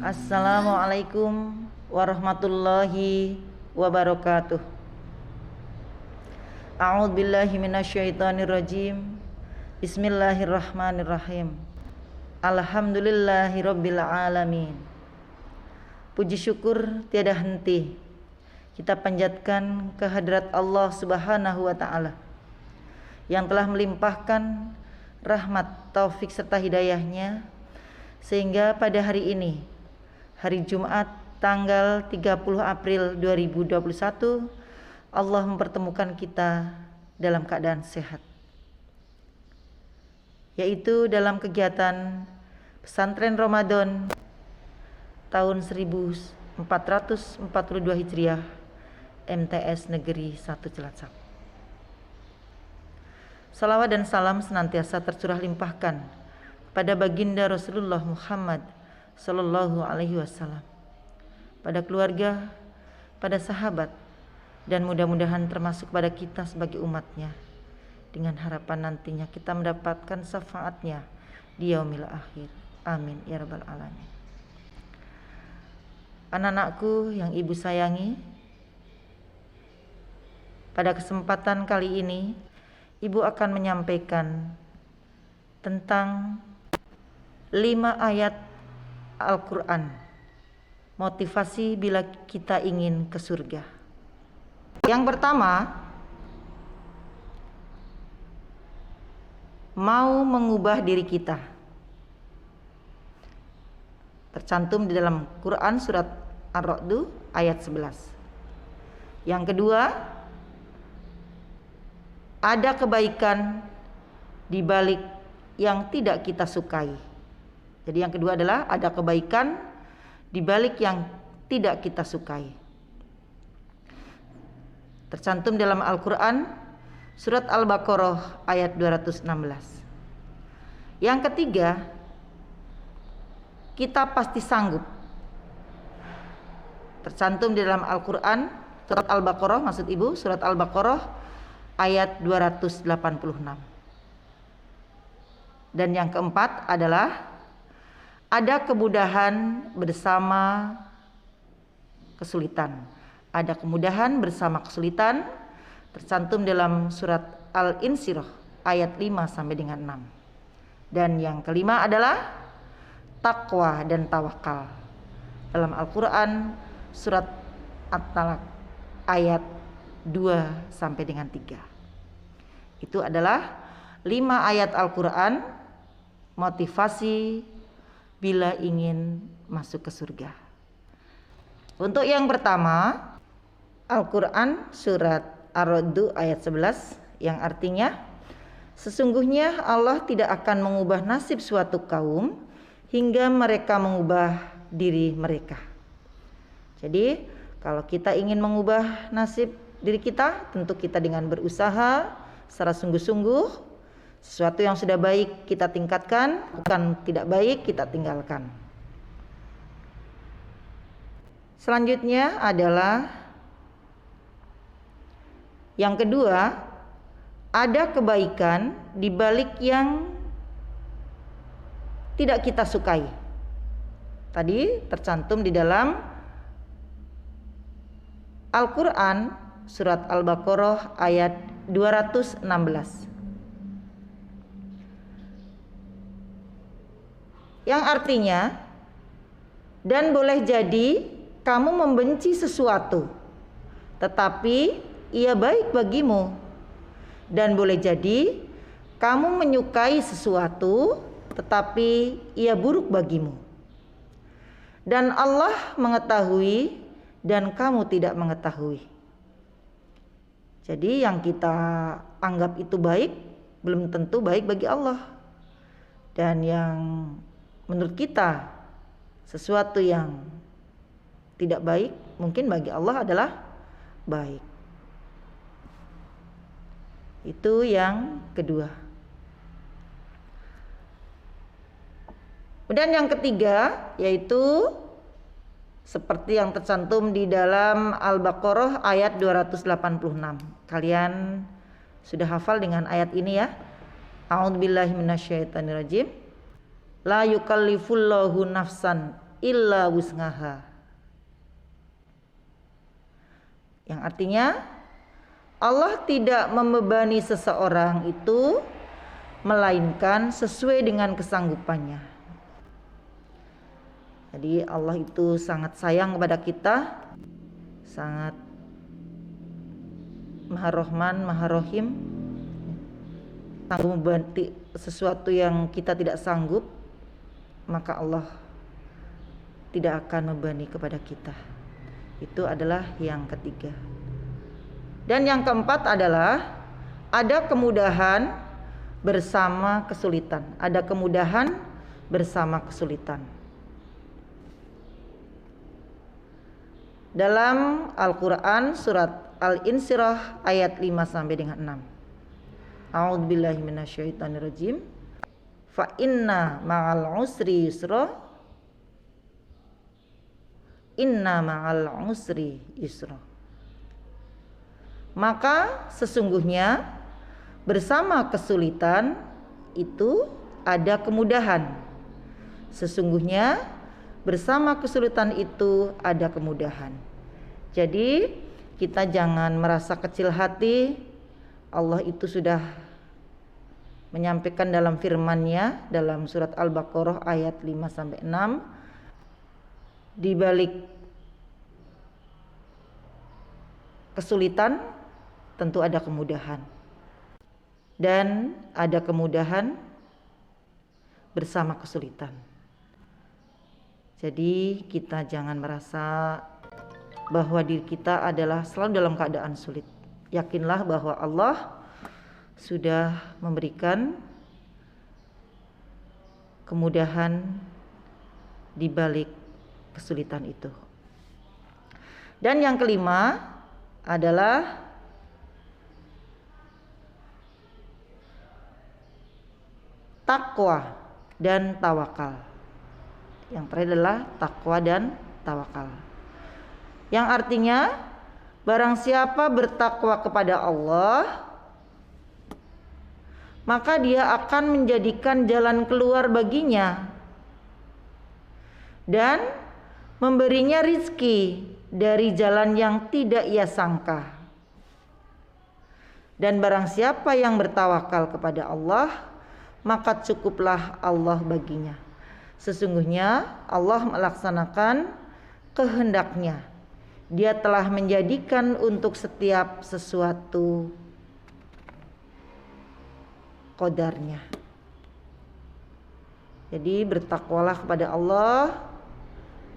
Assalamualaikum warahmatullahi wabarakatuh. A'udzubillahi minasyaitonirrajim. Bismillahirrahmanirrahim. Alhamdulillahirabbil alamin. Puji syukur tiada henti kita panjatkan kehadrat Allah Subhanahu wa taala yang telah melimpahkan rahmat, taufik serta hidayahnya sehingga pada hari ini, hari Jumat tanggal 30 April 2021, Allah mempertemukan kita dalam keadaan sehat, yaitu dalam kegiatan pesantren Ramadan tahun 1442 Hijriah MTS Negeri 1 Cilacap. Salawat dan salam senantiasa tercurah limpahkan pada baginda Rasulullah Muhammad Sallallahu Alaihi Wasallam, pada keluarga, pada sahabat, dan mudah-mudahan termasuk pada kita sebagai umatnya, dengan harapan nantinya kita mendapatkan syafaatnya di yaumil akhir. Amin ya rabbal alamin. Anak-anakku yang ibu sayangi, pada kesempatan kali ini ibu akan menyampaikan tentang 5 ayat Al-Quran, motivasi bila kita ingin ke surga. Yang pertama, mau mengubah diri kita. Tercantum di dalam Quran surat Ar-Ra'd ayat 11. Yang kedua, ada kebaikan di balik yang tidak kita sukai. Jadi yang kedua adalah ada kebaikan di balik yang tidak kita sukai. Tercantum dalam Al-Quran surat Al-Baqarah ayat 216. Yang ketiga, kita pasti sanggup. Tercantum di dalam Al-Quran surat Al-Baqarah, maksud ibu surat Al-Baqarah ayat 286. Dan yang keempat adalah ada kemudahan bersama kesulitan. Ada kemudahan bersama kesulitan, tercantum dalam surat Al-Insyirah ayat 5 sampai dengan 6. Dan yang kelima adalah takwa dan tawakal. Dalam Al-Quran surat At-Talaq ayat 2 sampai dengan 3. Itu adalah 5 ayat Al-Quran motivasi bila ingin masuk ke surga. Untuk yang pertama, Al-Quran surat Ar-Ra'd ayat 11, yang artinya sesungguhnya Allah tidak akan mengubah nasib suatu kaum hingga mereka mengubah diri mereka. Jadi kalau kita ingin mengubah nasib diri kita, tentu kita dengan berusaha secara sungguh-sungguh. Sesuatu yang sudah baik kita tingkatkan, bukan tidak baik kita tinggalkan. Selanjutnya adalah yang kedua, ada kebaikan di balik yang tidak kita sukai. Tadi tercantum di dalam Al-Quran surat Al-Baqarah ayat 216. Yang artinya, dan boleh jadi kamu membenci sesuatu, tetapi ia baik bagimu. Dan boleh jadi kamu menyukai sesuatu, tetapi ia buruk bagimu. Dan Allah mengetahui dan kamu tidak mengetahui. Jadi yang kita anggap itu baik, belum tentu baik bagi Allah. Dan yang menurut kita sesuatu yang tidak baik mungkin bagi Allah adalah baik. Itu yang kedua. Dan yang ketiga yaitu seperti yang tercantum di dalam Al-Baqarah ayat 286. Kalian sudah hafal dengan ayat ini ya? A'udzubillahi minasyaitonirrajim. La yukallifullahu nafsan illa wus'aha. Yang artinya Allah tidak membebani seseorang itu melainkan sesuai dengan kesanggupannya. Jadi Allah itu sangat sayang kepada kita, sangat Maha Rahman, Maha Rahim. Sanggup membantu sesuatu yang kita tidak sanggup, maka Allah tidak akan membebani kepada kita. Itu adalah yang ketiga. Dan yang keempat adalah ada kemudahan bersama kesulitan. Ada kemudahan bersama kesulitan. Dalam Al-Quran surat Al-Insyirah ayat 5 sampai dengan 6. A'udzubillahi minasyaitonirrajim. Fa inna ma'al usri yusra. Inna ma'al usri yusra. Maka sesungguhnya bersama kesulitan itu ada kemudahan. Sesungguhnya bersama kesulitan itu ada kemudahan. Jadi kita jangan merasa kecil hati. Allah itu sudah menyampaikan dalam firman-Nya dalam surat Al-Baqarah ayat 5 sampai 6, di balik kesulitan tentu ada kemudahan. Dan ada kemudahan bersama kesulitan. Jadi kita jangan merasa bahwa diri kita adalah selalu dalam keadaan sulit. Yakinlah bahwa Allah sudah memberikan kemudahan di balik kesulitan itu. Dan yang kelima adalah takwa dan tawakal. Yang terakhir adalah takwa dan tawakal. Yang artinya barang siapa bertakwa kepada Allah, maka dia akan menjadikan jalan keluar baginya dan memberinya rizki dari jalan yang tidak ia sangka. Dan barang siapa yang bertawakal kepada Allah, maka cukuplah Allah baginya. Sesungguhnya Allah melaksanakan kehendaknya. Dia telah menjadikan untuk setiap sesuatu qadarnya. Jadi bertakwalah kepada Allah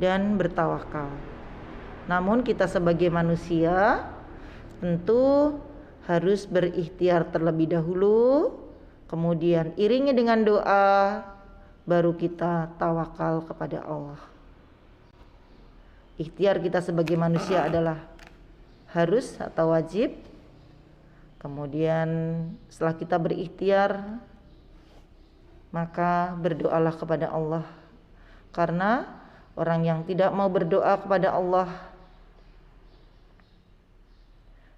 dan bertawakal. Namun kita sebagai manusia tentu harus berikhtiar terlebih dahulu, kemudian iringi dengan doa, baru kita tawakal kepada Allah. Ikhtiar kita sebagai manusia adalah harus atau wajib. Kemudian setelah kita berikhtiar, maka berdoalah kepada Allah. Karena orang yang tidak mau berdoa kepada Allah,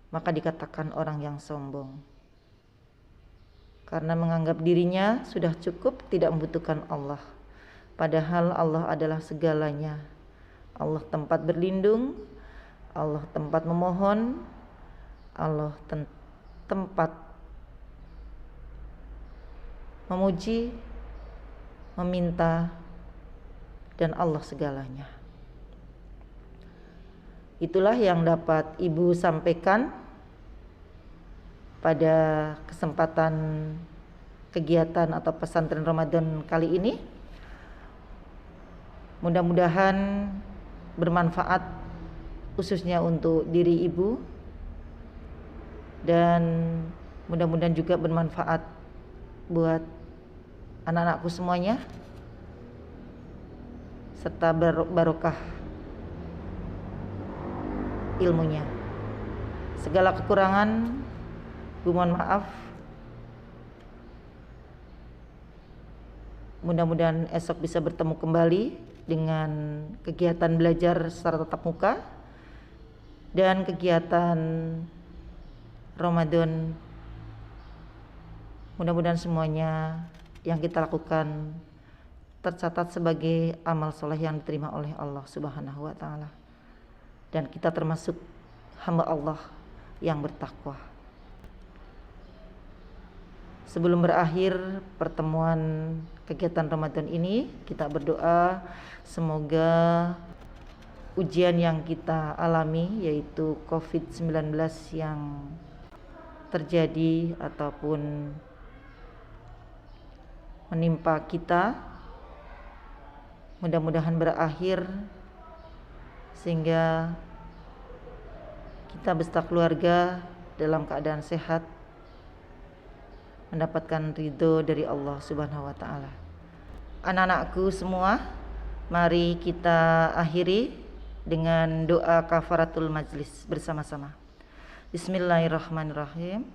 maka dikatakan orang yang sombong. Karena menganggap dirinya sudah cukup, tidak membutuhkan Allah. Padahal Allah adalah segalanya. Allah tempat berlindung, Allah tempat memohon, Allah tempat memuji, meminta, dan Allah segalanya. Itulah yang dapat Ibu sampaikan pada kesempatan kegiatan atau pesantren Ramadan kali ini. Mudah-mudahan bermanfaat khususnya untuk diri Ibu, dan mudah-mudahan juga bermanfaat buat anak-anakku semuanya, serta barokah ilmunya. Segala kekurangan Ibu mohon maaf. Mudah-mudahan esok bisa bertemu kembali dengan kegiatan belajar secara tatap muka dan kegiatan Ramadan. Mudah-mudahan semuanya yang kita lakukan tercatat sebagai amal soleh yang diterima oleh Allah Subhanahu wa Ta'ala, dan kita termasuk hamba Allah yang bertakwa. Sebelum berakhir pertemuan kegiatan Ramadan ini, kita berdoa semoga ujian yang kita alami, yaitu COVID-19 yang terjadi ataupun menimpa kita, mudah-mudahan berakhir sehingga kita beserta keluarga dalam keadaan sehat, mendapatkan ridho dari Allah Subhanahu wa Ta'ala. Anak-anakku semua, mari kita akhiri dengan doa kafaratul majlis bersama-sama. Bismillahirrahmanirrahim.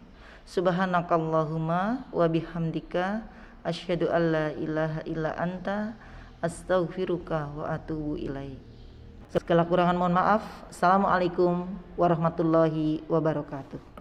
Subhanakallahumma wa bihamdika asyhadu an la ilaha illa anta astaghfiruka wa atubu ilaik. Segala kurangan mohon maaf. Assalamualaikum warahmatullahi wabarakatuh.